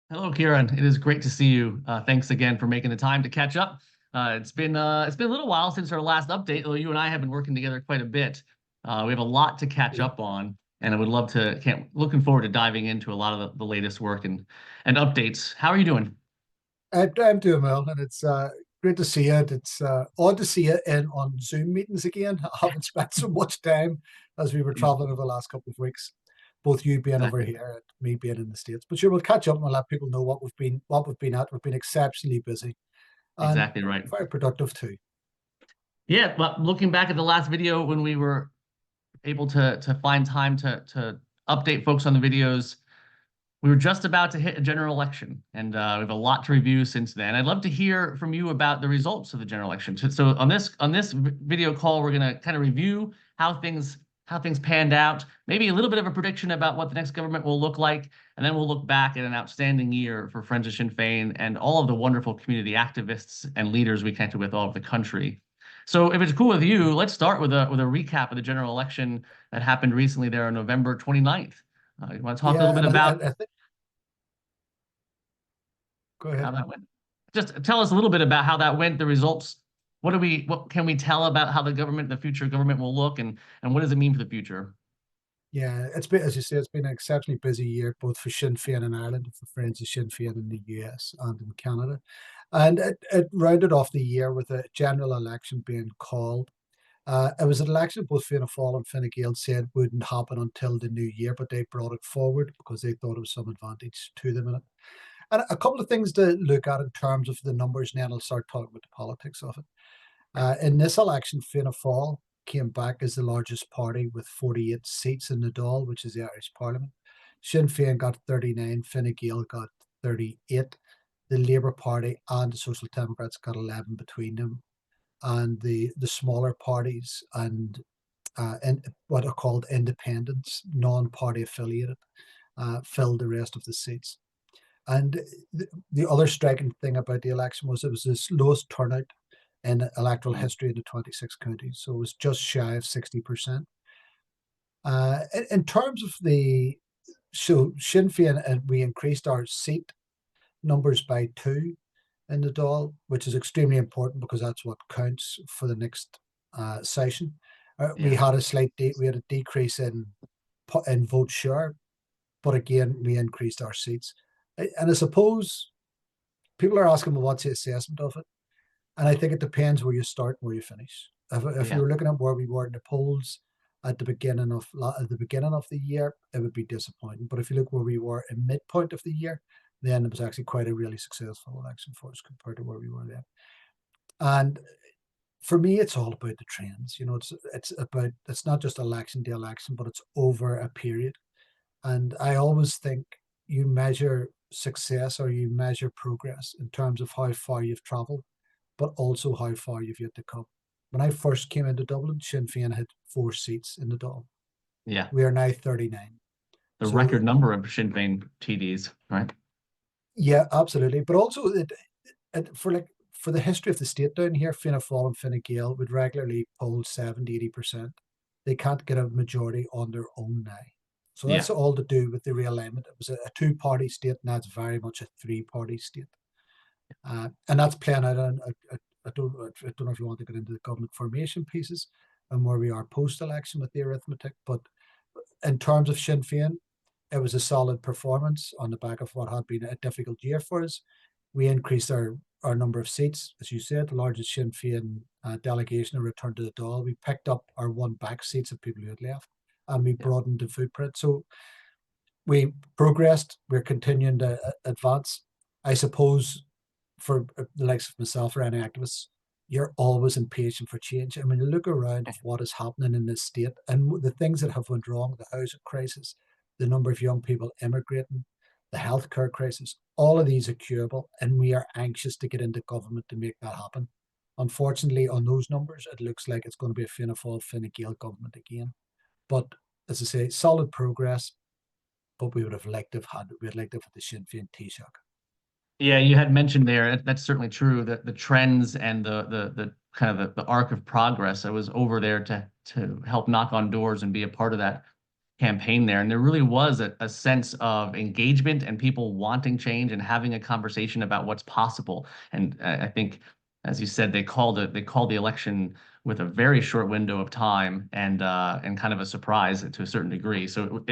Hello, Ciarán. It is great to see you. Thanks again for making the time to catch up. It's been a little while since our last update, though you and I have been working together quite a bit. We have a lot to catch Yeah, up on, and I would love to can't looking forward to diving into a lot of the latest work and updates. How are you doing? I'm doing well, and it's great to see you. It's odd to see you in on Zoom meetings again. I haven't spent so much time as we were traveling over the last couple of weeks, both you being over Exactly. here and me being in the States. But sure, we'll catch up and we'll let people know what we've been at. We've been exceptionally busy and Exactly right. very productive too. Yeah, but looking back at the last video when we were able to find time to update folks on the videos. We were just about to hit a general election, and we have a lot to review since then. I'd love to hear from you about the results of the general election. So on this video call, we're going to kind of review how things panned out, maybe a little bit of a prediction about what the next government will look like, and then we'll look back at an outstanding year for Friends of Sinn Féin and all of the wonderful community activists and leaders we connected with all over the country. So if it's cool with you, let's start with a recap of the general election that happened recently there on November 29th. You want to talk a little Yeah, bit and I, about I think go how ahead. that went? Just tell us a little bit about how that went, the results. What can we tell about how the future government will look, and what does it mean for the future? Yeah, it's been, as you say, it's been an exceptionally busy year, both for Sinn Féin in Ireland, for Friends of Sinn Féin in the US and in Canada. And it rounded off the year with a general election being called. It was an election both Fianna Fáil and Fine Gael said wouldn't happen until the new year, but they brought it forward because they thought it was some advantage to them in it. And a couple of things to look at in terms of the numbers, and then I'll start talking about the politics of it. In this election, Fianna Fáil came back as the largest party with 48 seats in the Dáil, which is the Irish Parliament. Sinn Féin got 39, Fine Gael got 38. The Labour Party and the Social Democrats got 11 between them. And the smaller parties and what are called independents, non-party affiliated, filled the rest of the seats. And the other striking thing about the election was it was the lowest turnout in electoral Mm. history in the 26 counties. So it was just shy of 60%. In terms of so Sinn Féin, we increased our seat numbers by two in the Dáil, which is extremely important because that's what counts for the next session. We Yeah, had we had a decrease in vote share, but again we increased our seats. And I suppose people are asking, well, what's the assessment of it? And I think it depends where you start and where you finish. If you yeah, were looking at where we were in the polls at the beginning of the year, it would be disappointing. But if you look where we were in midpoint of the year, then it was actually quite a really successful election for us compared to where we were then. And for me, it's all about the trends. It's not just election to election, but it's over a period. And I always think you measure success or you measure progress in terms of how far you've traveled, but also how far you've yet to come. When I first came into Dublin, Sinn Féin had 4 seats in the Dáil. yeah. We are now 39. The So record number of Sinn Féin TDs, right? yeah, absolutely. But also for the history of the state down here, Fianna Fáil and Fine Gael would regularly poll 70, 80%. They can't get a majority on their own now. So that's Yeah, all to do with the realignment. It was a two-party state, and that's very much a three-party state. And that's playing out on, I don't know if you want to get into the government formation pieces and where we are post-election with the arithmetic, but in terms of Sinn Féin, it was a solid performance on the back of what had been a difficult year for us. We increased our number of seats, as you said, the largest Sinn Féin delegation returned to the Dáil. We picked up our one back seats of people who had left, and we yeah, broadened the footprint. So we progressed. We're continuing to advance. I suppose for the likes of myself or any activists, you're always impatient for change. I mean, look around of what is happening in this state and the things that have went wrong, the housing crisis, the number of young people immigrating, the healthcare crisis, all of these are curable, and we are anxious to get into government to make that happen. Unfortunately, on those numbers, it looks like it's going to be a Fianna Fáil, Fine Gael government again. But as I say, solid progress, but we'd liked to have had the Sinn Féin Taoiseach. yeah. You had mentioned there that's certainly true that the trends and the kind of the arc of progress. I was over there to help knock on doors and be a part of that. campaign there, and there really was a sense of engagement and people wanting change and having a conversation about what's possible. And I think, as you said, they called the election with a very short window of time and kind of a surprise to a certain degree. So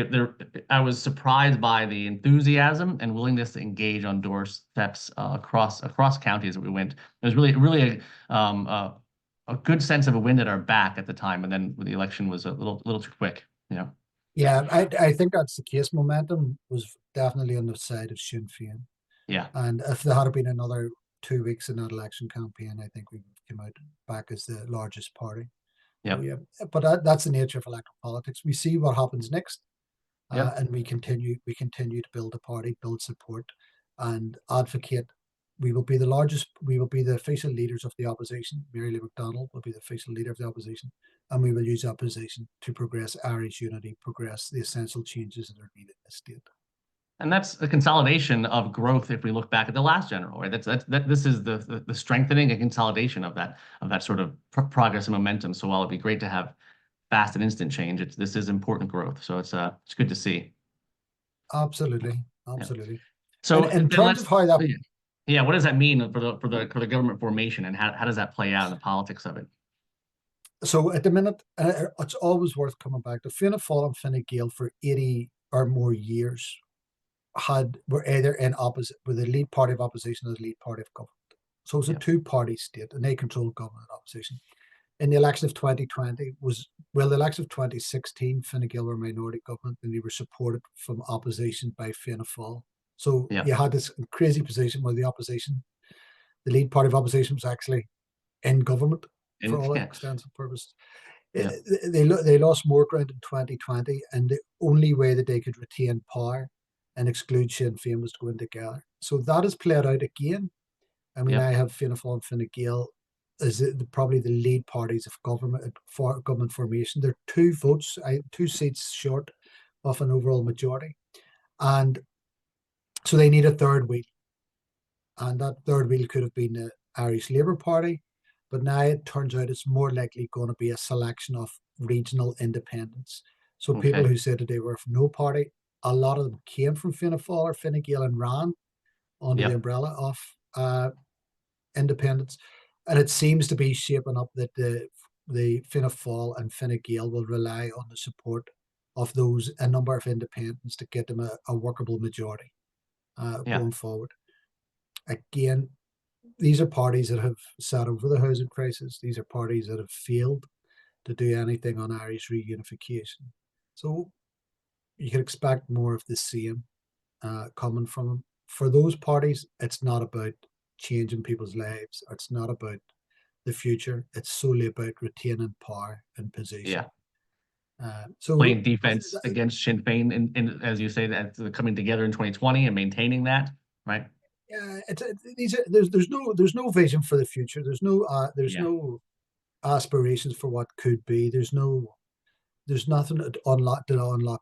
I was surprised by the enthusiasm and willingness to engage on doorsteps across counties that we went. It was really a good sense of a wind at our back at the time, and then the election was a little too quick, you know. Yeah, I think that's the case. Momentum was definitely on the side of Sinn Féin. Yeah, And if there had been another 2 weeks in that election campaign, I think we would have come out back as the largest party. So yep, yeah, but that's the nature of electoral politics. We see what happens next, yep. and we continue to build a party, build support, and advocate. We will be the largest. We will be the official leaders of the opposition. Mary Lee McDonald will be the official leader of the opposition, and we will use opposition to progress Irish unity, progress the essential changes that are needed in the state. And that's a consolidation of growth if we look back at the last general, right? This is the strengthening and consolidation of that sort of progress and momentum. So while it'd be great to have fast and instant change, this is important growth. So it's good to see. Absolutely, Yeah. absolutely. And So in then terms of how that, yeah, what does that mean for the government formation, and how does that play out in the politics of it? so at the minute, it's always worth coming back to Fianna Fáil and Fine Gael for 80 or more years were either in opposite with the lead party of opposition or the lead party of government. So it's a Yeah, two-party state, and they control government and opposition. In the election of 2020 the election of 2016, Fine Gael were minority government, and they were supported from opposition by Fianna Fáil. So yeah, you had this crazy position where the lead party of opposition, was actually in government for and all yeah, extents and purposes. yeah, They lost more ground in 2020, and the only way that they could retain power and exclude Sinn Féin was to go in together. So that has played out again. I mean, I yep, have Fianna Fáil and Fine Gael as probably the lead parties of government formation. They're 2 votes, 2 seats short of an overall majority, and so they need a third wheel. And that third wheel could have been the Irish Labour Party, but now it turns out it's more likely going to be a selection of regional independents. So people okay, who said that they were from no party, a lot of them came from Fianna Fáil or Fine Gael and ran under the yep, umbrella of independence. And it seems to be shaping up that the Fianna Fáil and Fine Gael will rely on the support of a number of independents to get them a workable majority yeah, going forward. Again, these are parties that have sat over the housing crisis. These are parties that have failed to do anything on Irish reunification. So you can expect more of the same coming from them. For those parties, it's not about changing people's lives. It's not about the future. It's solely about retaining power and position. yeah. So Playing defense against Sinn Féin, and as you say, that coming together in 2020 and maintaining that, right? there's no vision for the future. There's Yeah, no aspirations for what could be. There's nothing to unlock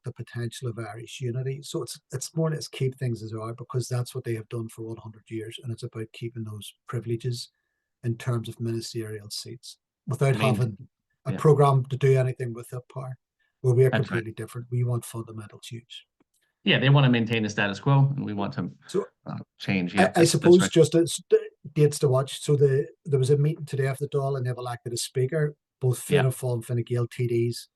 the potential of Irish unity. So it's more let's keep things as they are, because that's what they have done for 100 years, and it's about keeping those privileges in terms of ministerial seats without main, having a yeah, program to do anything with that power. Where we are that's right. completely different. We want fundamental change. Yeah, they want to maintain the status quo, and we want to So change. I, Yep, I that's suppose right. just as dates to watch. So there was a meeting today of the Dáil, and they've elected a speaker. Both Yeah, Fianna Fáil and Fine Gael TDs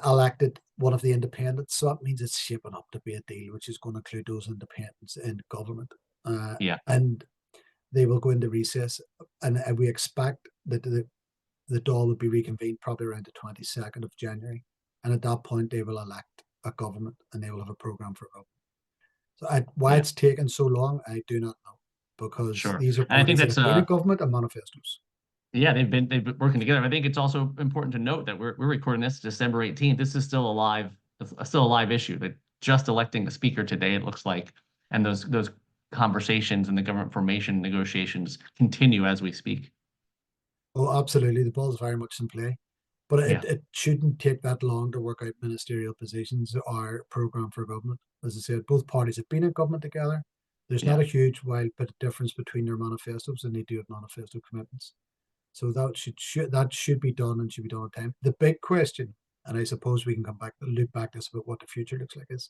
elected one of the independents. So that means it's shaping up to be a deal which is going to include those independents in government. yeah, And they will go into recess. And we expect that the Dáil will be reconvened probably around the 22nd of January. And at that point, they will elect a government, and they will have a programme for government. So why yeah, it's taken so long, I do not know, because sure. these are And I think parties that that's have been in government and manifestos. yeah, they've been working together. I think it's also important to note that we're recording this December 18th. This is still a live issue. That just electing the speaker today, it looks like, and those conversations and the government formation negotiations continue as we speak. Oh, absolutely. The ball is very much in play. But Yeah, it shouldn't take that long to work out ministerial positions or programme for government. As I said, both parties have been in government together. There's not yeah, a huge wild bit of difference between their manifestos, and they do have manifesto commitments. So that should be done, and should be done on time. The big question and I suppose we can come back, look back to this about what the future looks like, is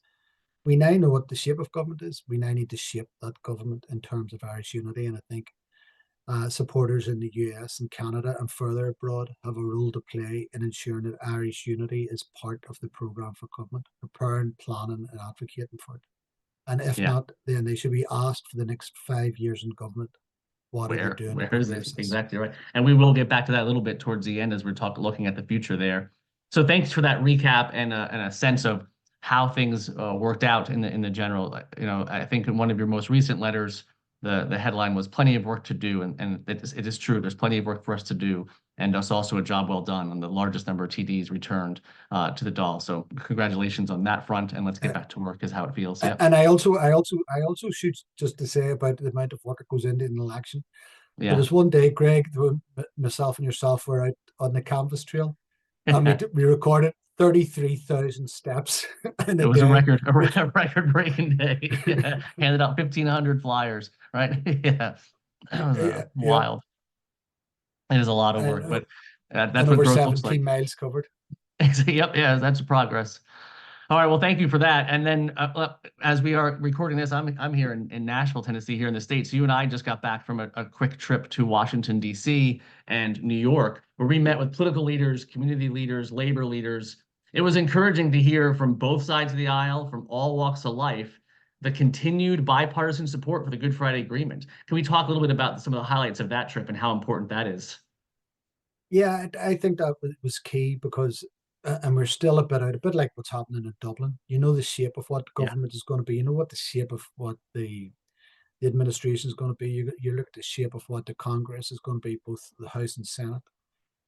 we now know what the shape of government is. We now need to shape that government in terms of Irish unity. And I think supporters in the US and Canada and further abroad have a role to play in ensuring that Irish unity is part of the programme for government, preparing, planning, and advocating for it. And if Yeah. not, then they should be asked for the next 5 years in government, what are they doing to Where is it? progress this? Exactly right. And we will get back to that a little bit towards the end as we're looking at the future there. So thanks for that recap and a sense of how things worked out in the general. I think in one of your most recent letters, the headline was "Plenty of work to do," and it is true. There's plenty of work for us to do, and it's also a job well done. And the largest number of TDs returned to the Dáil. So congratulations on that front, and let's get back to work. Is how it feels. Yeah. And I also should just to say about the amount of work that goes into an election. There Yeah. was one day, Greg, myself and yourself were out on the canvas trail, and we recorded 33,000 steps in It a was a day, record, which a record-breaking day. Yeah. Handed out 1,500 flyers, right? Yeah, that was yeah, wild. It is a lot of and work, but and that's what over growth looks like. 17 miles covered. Yep, yeah, that's progress. All right, well, thank you for that. And then as we are recording this, I'm here in Nashville, Tennessee, here in the States. You and I just got back from a quick trip to Washington, D.C. and New York, where we met with political leaders, community leaders, labor leaders. It was encouraging to hear from both sides of the aisle, from all walks of life, the continued bipartisan support for the Good Friday Agreement. Can we talk a little bit about some of the highlights of that trip and how important that is? Yeah, I think that was key because, and we're still a bit like what's happening in Dublin. You know the shape of what Yeah, government is going to be. You know what the shape of what the administration is going to be. You look at the shape of what the Congress is going to be, both the House and Senate.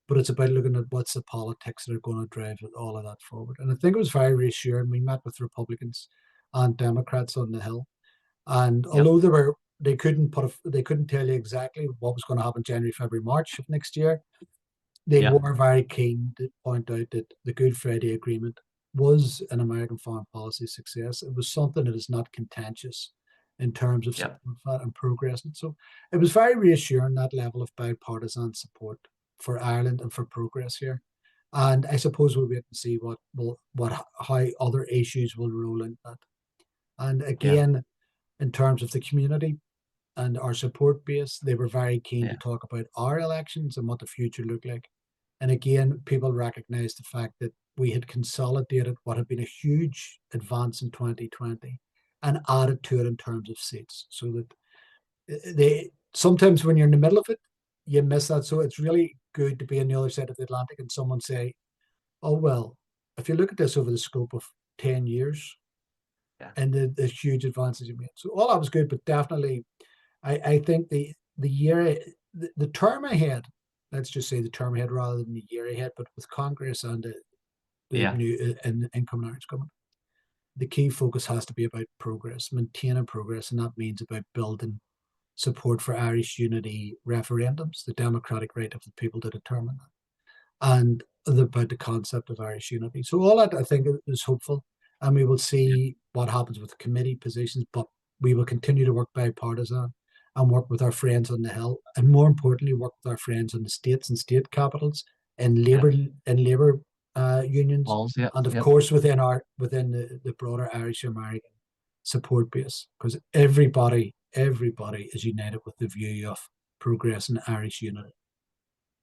But it's about looking at what's the politics that are going to drive all of that forward. And I think it was very reassuring. We met with Republicans and Democrats on the Hill, and yep, although they couldn't tell you exactly what was going to happen January, February, March of next year. They yep, were very keen to point out that the Good Friday Agreement was an American foreign policy success. It was something that is not contentious in terms of yep, support for that and progress. And so it was very reassuring, that level of bipartisan support for Ireland and for progress here. And I suppose we'll wait and see how other issues will roll into that. And yeah, again, in terms of the community and our support base, they were very keen to yeah, talk about our elections and what the future looked like. And again, people recognized the fact that we had consolidated what had been a huge advance in 2020 and added to it in terms of seats. So that they sometimes when you're in the middle of it, you miss that. So it's really good to be on the other side of the Atlantic and someone say, oh, well, if you look at this over the scope of 10 years yeah, and the huge advances you made. So all that was good, but definitely I think the year the term ahead, let's just say the term ahead rather than the year ahead, but with Congress and the yeah, new incoming Irish government, the key focus has to be about progress, maintaining progress, and that means about building support for Irish unity referendums, the democratic right of the people to determine that, and about the concept of Irish unity. So all that I think is hopeful, and we will yeah, see what happens with the committee positions, but we will continue to work bipartisan and work with our friends on the Hill, and more importantly, work with our friends in the states and state capitals and yeah. labor unions, Walls, yep, and of yep. course within the broader Irish American support base, because everybody is united with the view of progress in Irish unity.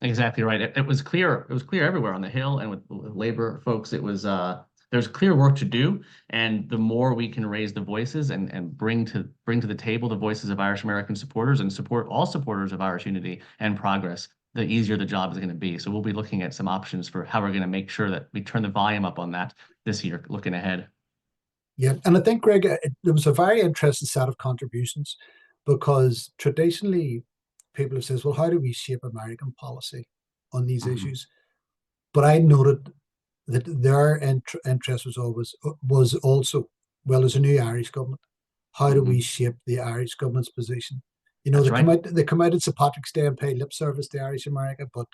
Exactly right. It was clear. It was clear everywhere on the Hill and with labor folks. It was there's clear work to do, and the more we can raise the voices and bring to the table the voices of Irish American supporters and support all supporters of Irish unity and progress, the easier the job is going to be. So we'll be looking at some options for how we're going to make sure that we turn the volume up on that this year, looking ahead. Yeah, and I think, Greg, there was a very interesting set of contributions because traditionally people have said, well, how do we shape American policy on these Mhm. issues? But I noted that their interest was also, well, as a new Irish government, how do we Mhm. shape the Irish government's position? You know, That's right. they come out at St. Patrick's Day and pay lip service to Irish America, but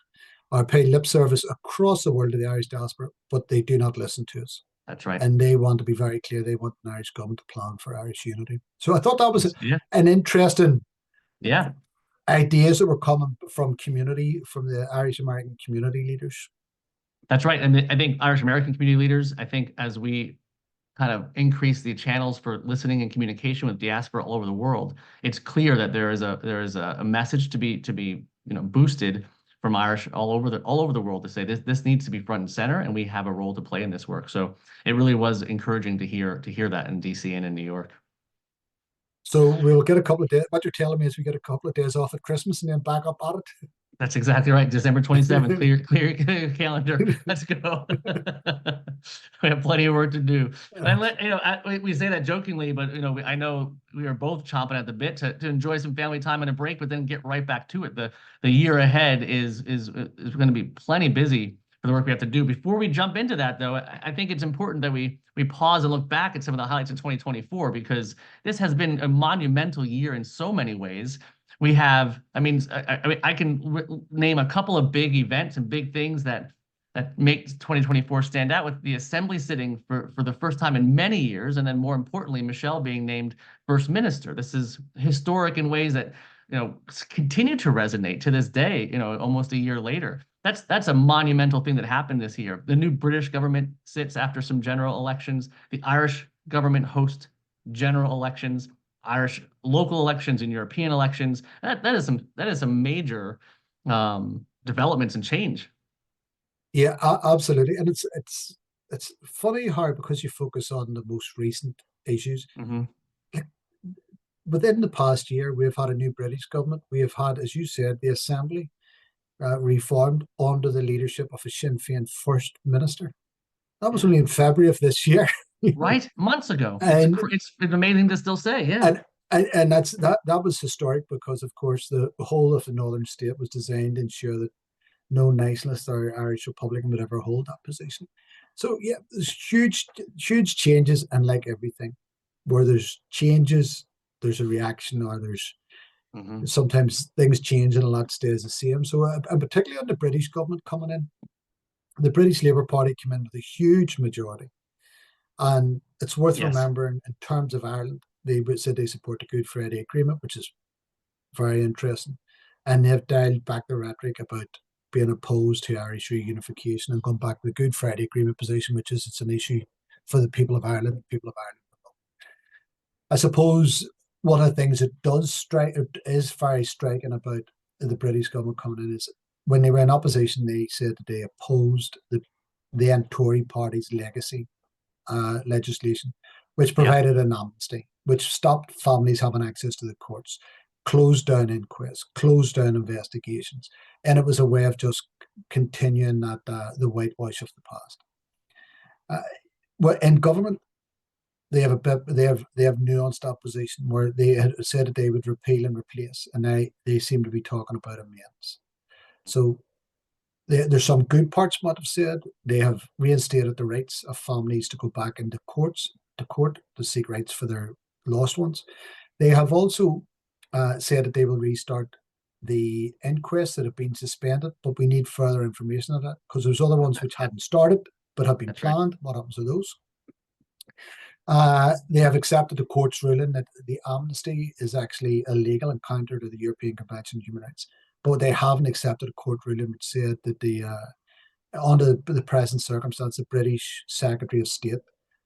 or pay lip service across the world to the Irish diaspora, but they do not listen to us. That's right. And they want to be very clear. They want an Irish government to plan for Irish unity. So I thought that was Yeah. an interesting Yeah. ideas that were coming from the Irish American community leaders. That's right. And I think Irish American community leaders, I think as we kind of increase the channels for listening and communication with diaspora all over the world, it's clear that there is a message to be boosted from Irish all over the world to say this needs to be front and center, and we have a role to play in this work. So it really was encouraging to hear that in DC and in New York. So we'll get a couple of days. What you're telling me is we get a couple of days off at Christmas and then back up at That's exactly right. December 27th. Clear your calendar. it. Let's go. We have plenty of work to do. And we say that jokingly, but I know we are both chomping at the bit to enjoy some family time and a break, but then get right back to it. The year ahead is going to be plenty busy for the work we have to do. Before we jump into that, though, I think it's important that we pause and look back at some of the highlights of 2024, because this has been a monumental year in so many ways. We have, I can name a couple of big events and big things that make 2024 stand out, with the Assembly sitting for the first time in many years, and then more importantly, Michelle being named First Minister. This is historic in ways that continue to resonate to this day. Almost a year later. That's a monumental thing that happened this year. The new British government sits after some general elections. The Irish government hosts general elections. Irish local elections and European elections. That is some major developments and change. Yeah, absolutely. And it's funny how, because you focus on the most recent issues, Mm-hmm. like, within the past year, we've had a new British government. We have had, as you said, the Assembly reformed under the leadership of a Sinn Féin First Minister. That was only in February of this year. Right, months ago. And It's amazing to still say, yeah. and that was historic, because of course the whole of the northern state was designed to ensure that no nationalist or Irish Republican would ever hold that position. So yeah, there's huge changes, and like everything, where there's changes, there's a reaction, or there's Mm-hmm. sometimes things change and a lot stays the same. So and particularly on the British government coming in, the British Labour Party came in with a huge majority. And it's worth Yes. remembering, in terms of Ireland, they said they support the Good Friday Agreement, which is very interesting. And they've dialed back the rhetoric about being opposed to Irish reunification and gone back to the Good Friday Agreement position, which is it's an issue for the people of Ireland. I suppose one of the things that does strike, is very striking about the British government coming in, is when they were in opposition, they said that they opposed the then Tory party's legacy legislation, which provided an amnesty, which stopped families having access to the courts, closed down inquests, closed down investigations, and it was a way of just continuing that the whitewash of the past. Well, in government, they have nuanced opposition, where they had said that they would repeal and replace, and now they seem to be talking about amendments. So there's some good parts what I've said. They have reinstated the rights of families to go back into court to seek rights for their lost ones. They have also said that they will restart the inquests that have been suspended, but we need further information on that, because there's other ones which hadn't started but have been planned. Right. What happens to those? They have accepted the court's ruling that the amnesty is actually illegal and counter to the European Convention on Human Rights. But they haven't accepted a court ruling which said that under the present circumstance, the British Secretary of State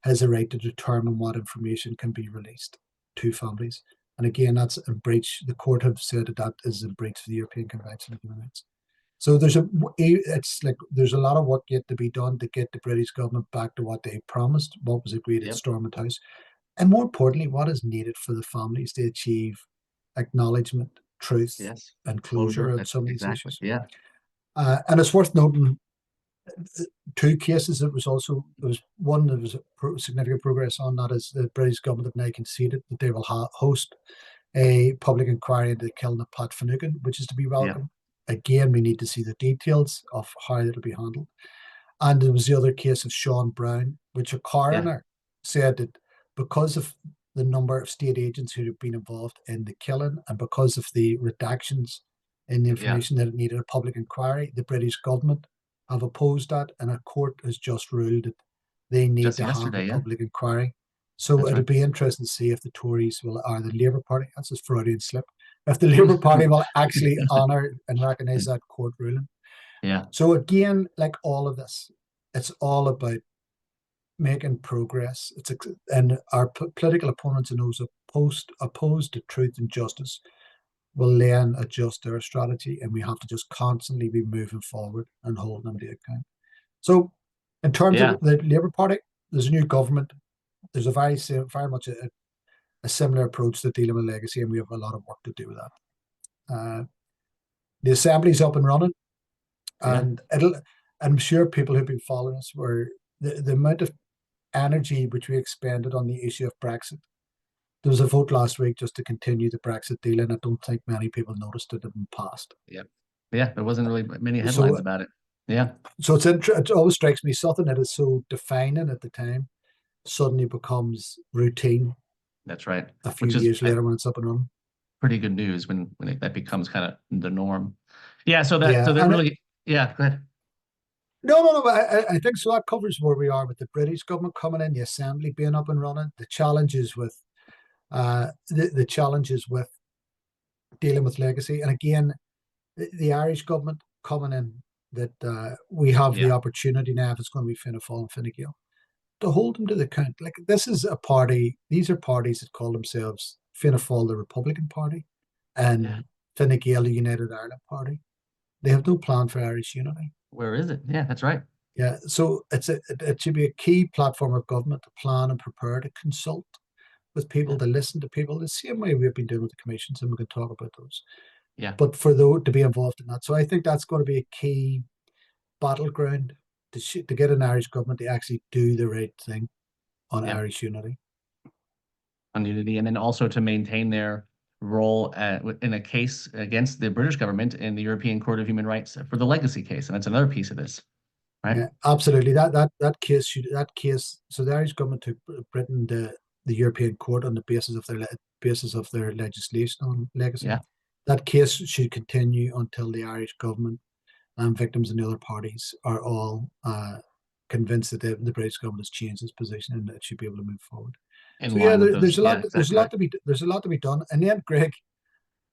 has a right to determine what information can be released to families. And again, that's a breach. The court have said that is a breach of the European Convention on Human Rights. So there's a lot of work yet to be done to get the British government back to what they promised, what was agreed at Stormont House, and more importantly, what is needed for the families to achieve acknowledgement, truth, and closure on some of these issues. Yeah. And it's worth noting two cases. There was one that was significant progress on. That is, the British government have now conceded that they will host a public inquiry into the killing of Pat Finucane, which is to be welcome. Again, we need to see the details of how it'll be handled. And there was the other case of Sean Brown, which a coroner said that because of the number of state agents who have been involved in the killing, and because of the redactions in the information that it needed a public inquiry, the British government have opposed that, and a court has just ruled that they need to have a public inquiry. So it'll be interesting to see if the Tories or the Labour Party, that's a Freudian slip, if the Labour Party will actually honour and recognise that court ruling. Yeah. So again, like all of this, it's all about making progress. And our political opponents and those opposed to truth and justice will then adjust their strategy, and we have to just constantly be moving forward and holding them to account. So, in terms Yeah. of the Labour Party, there's a new government. There's a very much a similar approach to dealing with legacy, and we have a lot of work to do with that. The Assembly's up and running, Yeah. and I'm sure people who've been following us were the amount of energy which we expended on the issue of Brexit. There was a vote last week just to continue the Brexit deal, and I don't think many people noticed it had been passed. Yeah. Yeah. There wasn't really many headlines So, about it. Yeah. it always strikes me something that is so defining at the time suddenly becomes routine That's right. a few Which is years later when it's up and running. pretty good news when that becomes kind of the norm. Yeah. So Yeah, that and really, yeah. Go ahead. no, but I think so. That covers where we are with the British government coming in, the Assembly being up and running, the challenges with the challenges with dealing with legacy, and again, the Irish government coming in. That we have the Yeah. opportunity now, if it's going to be Fianna Fáil and Fine Gael, to hold them to the account. Like this is a party; these are parties that call themselves Fianna Fáil, the Republican Party, Yeah. and Fine Gael, the United Ireland Party. They have no plan for Irish unity. Where is it? Yeah. That's right. Yeah, so it should be a key platform of government to plan and prepare, to consult with people, Yeah. to listen to people, the same way we've been doing with the commissions, and we can talk about those. Yeah. But for those to be involved in that, so I think that's going to be a key battleground to get an Irish government to actually do the right thing on Yeah. Irish unity. On unity, and then also to maintain their role in a case against the British government in the European Court of Human Rights for the legacy case, and that's another piece of this, right? Yeah, absolutely. That case. So the Irish government took Britain to the European Court on the basis of their legislation on legacy. Yeah. That case should continue until the Irish government and victims and the other parties are all convinced that the British government has changed its position and that it should be able to move forward. In So yeah, line with those. there's a Yeah, lot. exactly right. There's a lot to be done. And then, Greg,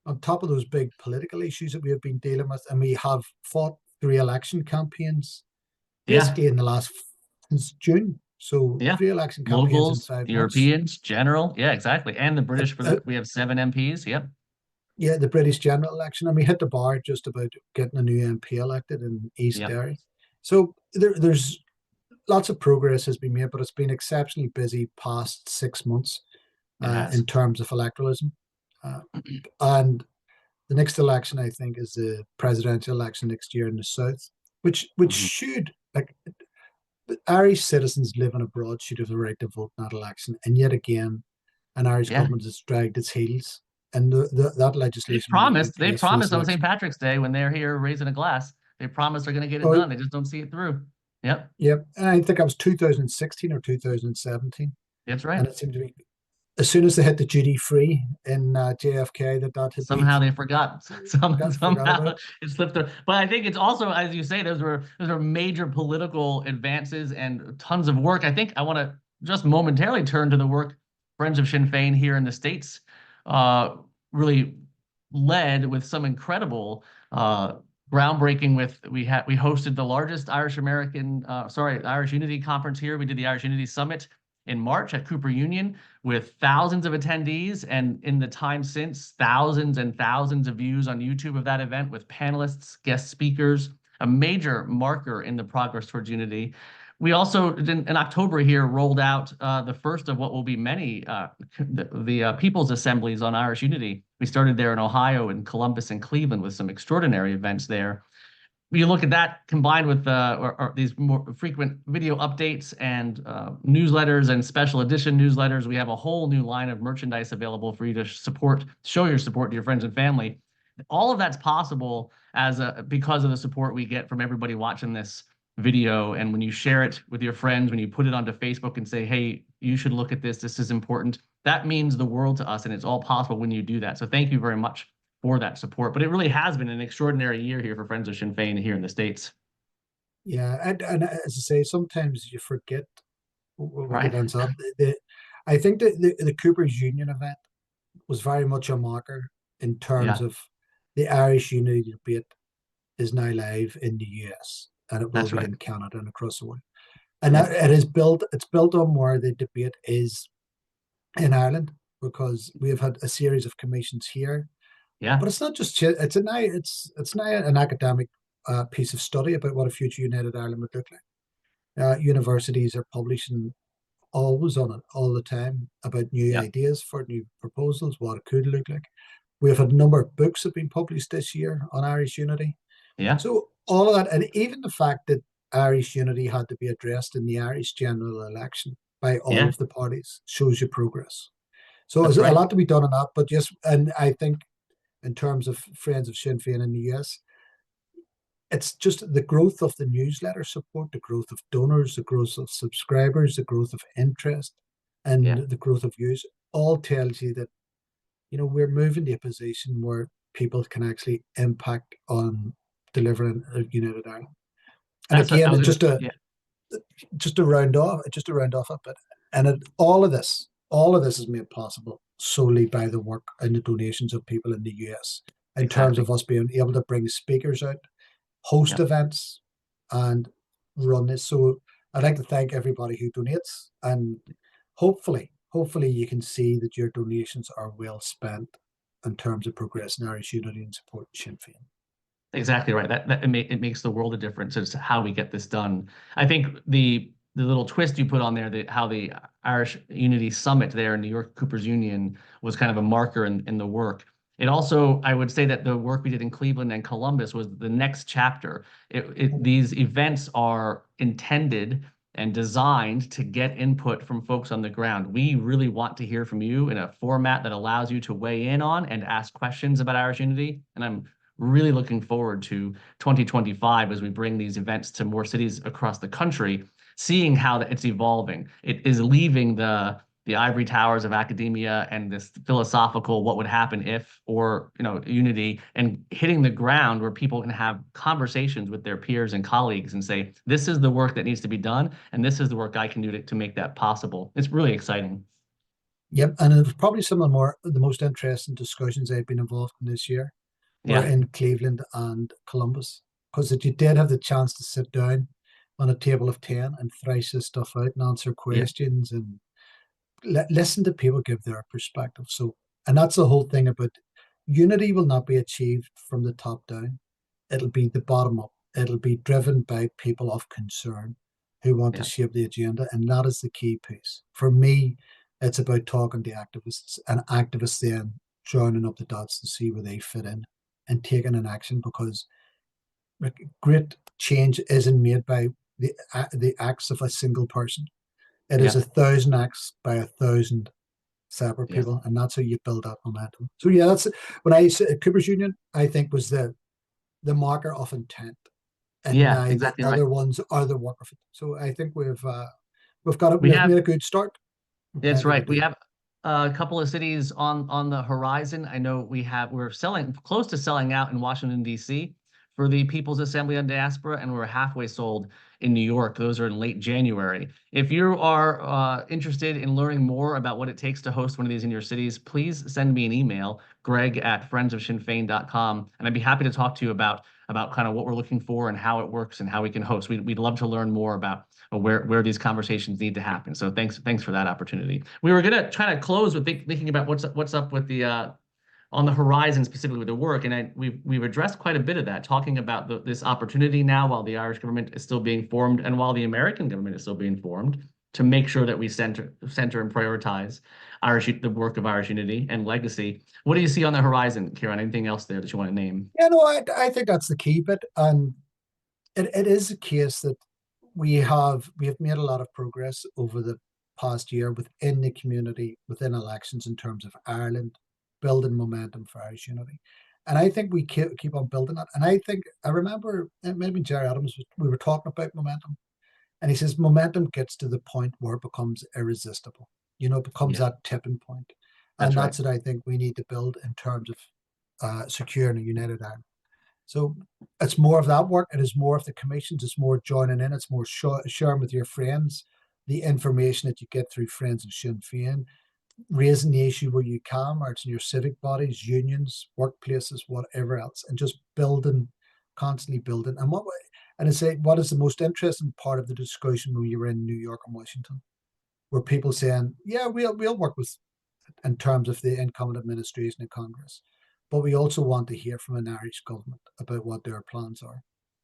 on top of those big political issues that we have been dealing with, and we have fought 3 election campaigns Yeah. basically in the last since June. So Yeah. 3 election campaigns in Locals, 5 months. Europeans, general. Yeah, exactly. And the Uh, British uh, we have 7 MPs. Yep. yeah, the British general election, and we hit the bar just about getting a new MP elected in East Yep. Derry. So there's lots of progress has been made, but it's been exceptionally busy past 6 months It has. in terms of electoralism. Uh, and the next election, I think, is the presidential election next year in the south, which Mhm. should, like, Irish citizens living abroad should have the right to vote in that election. And yet again, an Irish Yeah. government has dragged its heels, and that legislation will not be They placed for this promised on St. election. Patrick's Day when they're here raising a glass. They promised they're going to get it Oh, done. They just don't see it through. Yep. yep. And I think it was 2016 or 2017, That's right. and it seemed to be as soon as they hit the duty free in JFK that had been Somehow they forgot. forgot about Somehow it. it slipped through. But I think it's also, as you say, those are major political advances and tons of work. I think I want to just momentarily turn to the work Friends of Sinn Féin here in the States really led with some incredible groundbreaking. We hosted the largest Irish Unity conference here. We did the Irish Unity Summit in March at Cooper Union with thousands of attendees, and in the time since, thousands and thousands of views on YouTube of that event with panelists, guest speakers, a major marker in the progress towards unity. We also, in October here, rolled out the first of what will be many the People's Assemblies on Irish Unity. We started there in Ohio and Columbus and Cleveland with some extraordinary events there. You look at that combined with these more frequent video updates and newsletters and special edition newsletters. We have a whole new line of merchandise available for you to show your support to your friends and family. All of that's possible because of the support we get from everybody watching this video. And when you share it with your friends, when you put it onto Facebook and say, hey, you should look at this, this is important, that means the world to us. And it's all possible when you do that. So thank you very much for that support. But it really has been an extraordinary year here for Friends of Sinn Féin here in the States. Yeah, and as I say, sometimes you forget what Right. events up. I think that the Cooper's Union event was very much a marker in terms Yeah. of the Irish unity debate is now live in the US, and it will That's be right. in Canada and across the world. And Yep. it is built. It's built on where the debate is in Ireland, because we have had a series of commissions here. But Yeah. it's not just it's now an academic piece of study about what a future United Ireland would look like. Universities are publishing always on it all the time about new Yep. ideas for new proposals, what it could look like. We have had a number of books that have been published this year on Irish unity. Yeah. So all of that, and even the fact that Irish unity had to be addressed in the Irish general election by all Yeah. of the parties, shows you progress. So there's That's a right. lot to be done on that, but just, and I think in terms of Friends of Sinn Féin in the US, it's just the growth of the newsletter support, the growth of donors, the growth of subscribers, the growth of interest, and Yeah. the growth of use all tells you that, we're moving to a position where people can actually impact on delivering a United Ireland. And That's what I again, was gonna. just to Yeah. just to round off a bit, and all of this is made possible solely by the work and the donations of people in the US, in terms Exactly. of us being able to bring speakers out, host Yep. events, and run this. So I'd like to thank everybody who donates, and hopefully you can see that your donations are well spent in terms of progressing Irish unity and support Sinn Féin. Exactly right. It makes the world a difference as to how we get this done. I think the little twist you put on there, that how the Irish Unity Summit there in New York Coopers Union was kind of a marker in the work. It also, I would say that the work we did in Cleveland and Columbus was the next chapter. These events are intended and designed to get input from folks on the ground. We really want to hear from you in a format that allows you to weigh in on and ask questions about Irish Unity. And I'm really looking forward to 2025 as we bring these events to more cities across the country, seeing how it's evolving. It is leaving the ivory towers of academia and this philosophical what would happen if, or unity, and hitting the ground where people can have conversations with their peers and colleagues and say, this is the work that needs to be done, and this is the work I can do to make that possible. It's really exciting. Yep, and it was probably some of the most interesting discussions I've been involved in this year were Yeah. in Cleveland and Columbus, because that you did have the chance to sit down on a table of 10 and thrash this stuff out and answer Yeah. questions and listen to people give their perspective. So, and that's the whole thing about unity will not be achieved from the top down. It'll be the bottom up. It'll be driven by people of concern who want to Yeah. shape the agenda. And that is the key piece. For me, it's about talking to activists, and activists then joining up the dots to see where they fit in and taking an action, because great change isn't made by the acts of a single person. It is Yeah. 1,000 acts by 1,000 separate Yes. people, and that's how you build that momentum. So yeah, that's when I said Cooper's Union, I think was the marker of intent, and Yeah, now the exactly right. other ones are the work of it. So I think we've got it. We We've have made a good start. That's Plenty to right. We do. have a couple of cities on the horizon. I know we're selling close to selling out in Washington, D.C. for the People's Assembly on Diaspora, and we're halfway sold in New York. Those are in late January. If you are interested in learning more about what it takes to host one of these in your cities, please send me an email, greg@friendsofshinnfein.com, and I'd be happy to talk to you about kind of what we're looking for and how it works and how we can host. We'd love to learn more about where these conversations need to happen. So thanks for that opportunity. We were gonna try to close with thinking about what's up with the on the horizon, specifically with the work, and we've addressed quite a bit of that, talking about this opportunity now while the Irish government is still being formed and while the American government is still being formed, to make sure that we center and prioritize the work of Irish unity and legacy. What do you see on the horizon, Ciarán? Anything else there that you want to name? Yeah, no, I think that's the key bit, and it is a case that we have made a lot of progress over the past year within the community, within elections, in terms of Ireland building momentum for Irish unity. And I think we keep on building that. And I remember maybe Jerry Adams, we were talking about momentum, and he says momentum gets to the point where it becomes irresistible. It becomes Yeah, that tipping point. that's And right. that's what I think we need to build in terms of securing a united Ireland. So it's more of that work. It is more of the commissions. It's more joining in. It's more sharing with your friends the information that you get through Friends of Sinn Féin, raising the issue where you can, or it's in your civic bodies, unions, workplaces, whatever else, and just building constantly building. And I say, what is the most interesting part of the discussion when you were in New York and Washington, were people saying, yeah, we'll work with in terms of the incoming administration in Congress, but we also want to hear from an Irish government about what their plans are,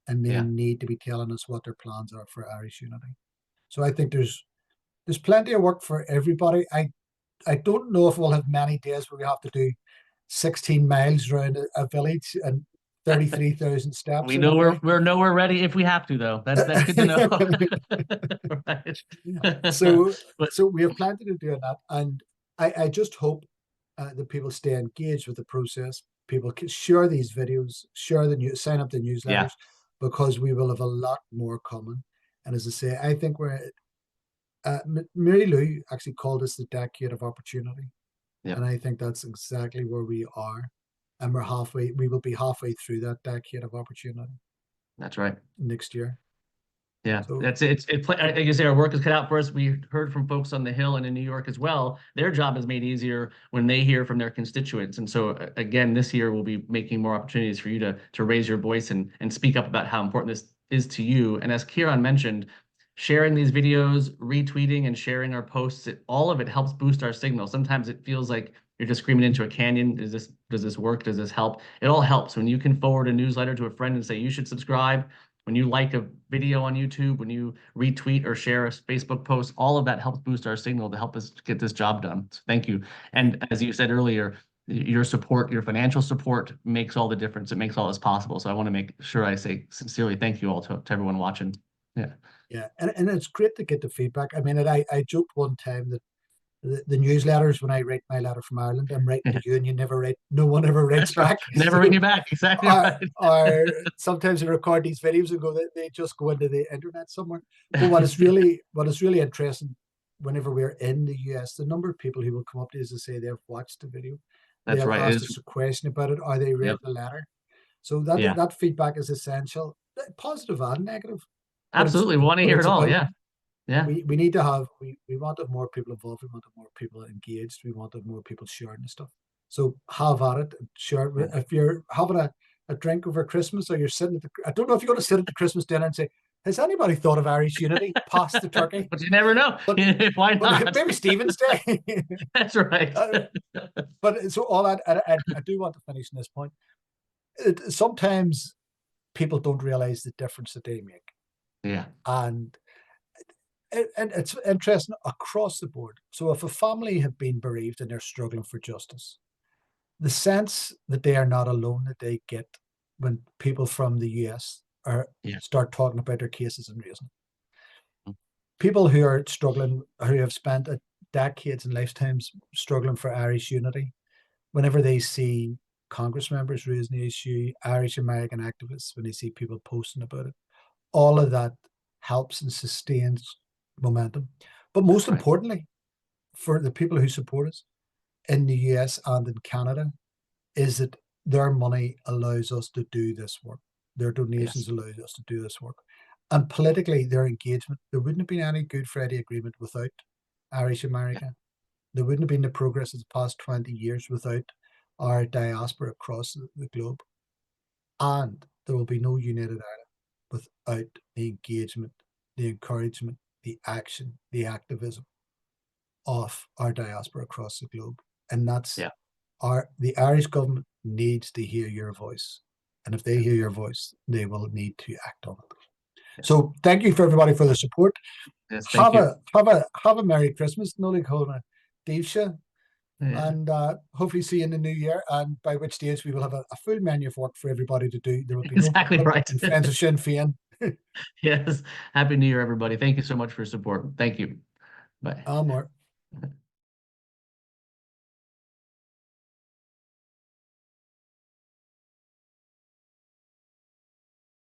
and they Yeah. need to be telling us what their plans are for Irish unity. So I think there's plenty of work for everybody. I don't know if we'll have many days where we have to do 16 miles around a village and 33,000 steps We in a know day. we're nowhere ready if we have to, though. That's good to know. Right. so But so we have plenty to do in that, and I just hope that people stay engaged with the process. People can share these videos, share the news, sign up to yeah, newsletters, because we will have a lot more coming. And as I say, I think Mary Lou actually called this the decade of opportunity, yeah, and I think that's exactly where we are. And we will be halfway through that decade of opportunity that's right. next year. Yeah, So that's it. Like you say, our work is cut out for us. We heard from folks on the Hill and in New York as well. Their job is made easier when they hear from their constituents. And so again, this year we'll be making more opportunities for you to raise your voice and speak up about how important this is to you. And as Ciarán mentioned, sharing these videos, retweeting and sharing our posts, all of it helps boost our signal. Sometimes it feels like you're just screaming into a canyon. Does this work? Does this help? It all helps when you can forward a newsletter to a friend and say you should subscribe. When you like a video on YouTube, when you retweet or share a Facebook post, all of that helps boost our signal to help us get this job done. So thank you. And as you said earlier, your support, your financial support makes all the difference. It makes all this possible. So I want to make sure I say sincerely thank you all to everyone watching. Yeah. yeah, and it's great to get the feedback. I mean, I joked one time that the newsletters, when I write my letter from Ireland, I'm writing to you, and no one ever writes That's right. back. Never written you back. Exactly right. Or sometimes I record these videos and they just go into the internet somewhere. But what is really interesting, whenever we're in the US, the number of people who will come up to us and say they've watched the video, That's they'll right. ask us a question about it, or they read Yep. the letter. So Yeah. that feedback is essential, positive and negative. But Absolutely. We want to hear it's it all. about, Yeah. Yeah. we need to have, we want to have more people involved, we want to have more people engaged, we want to have more people sharing the stuff. So have at it, share it. If you're having a drink over Christmas, or you're sitting I don't know if you're going to sit at the Christmas dinner and say, has anybody thought of Irish unity past the turkey? But you never know. But, Why not? maybe Stephen's Day. That's right. But so all that, I do want to finish on this point. Sometimes people don't realize the difference that they make. Yeah. And it's interesting across the board. So if a family have been bereaved and they're struggling for justice, the sense that they are not alone that they get when people from the US Yeah. start talking about their cases and raising Mm. people who are struggling, who have spent decades and lifetimes struggling for Irish unity, whenever they see Congress members raising the issue, Irish American activists, when they see people posting about it, all of that helps and sustains momentum. But most Right. importantly, for the people who support us in the US and in Canada, is that their money allows us to do this work. Their donations Yes. allows us to do this work. And politically, their engagement, there wouldn't have been any Good Friday Agreement without Irish America. Yeah. There wouldn't have been the progress of the past 20 years without our diaspora across the globe. And there will be no United Ireland without the engagement, the encouragement, the action, the activism of our diaspora across the globe. And that's Yeah. the Irish government needs to hear your voice. And if they hear your voice, they will need to act on it. Yes. So thank you for everybody for the support. Yes. Thank you. Have a Merry Christmas, Nolik Hona Divsha, Yeah. and hopefully see you in the new year. And by which stage we will have a full menu of work for everybody to do. There will be Exactly no right. and friends of Sinn Féin. Yes. Happy New Year, everybody. Thank you so much for your support. Thank you. Bye. More.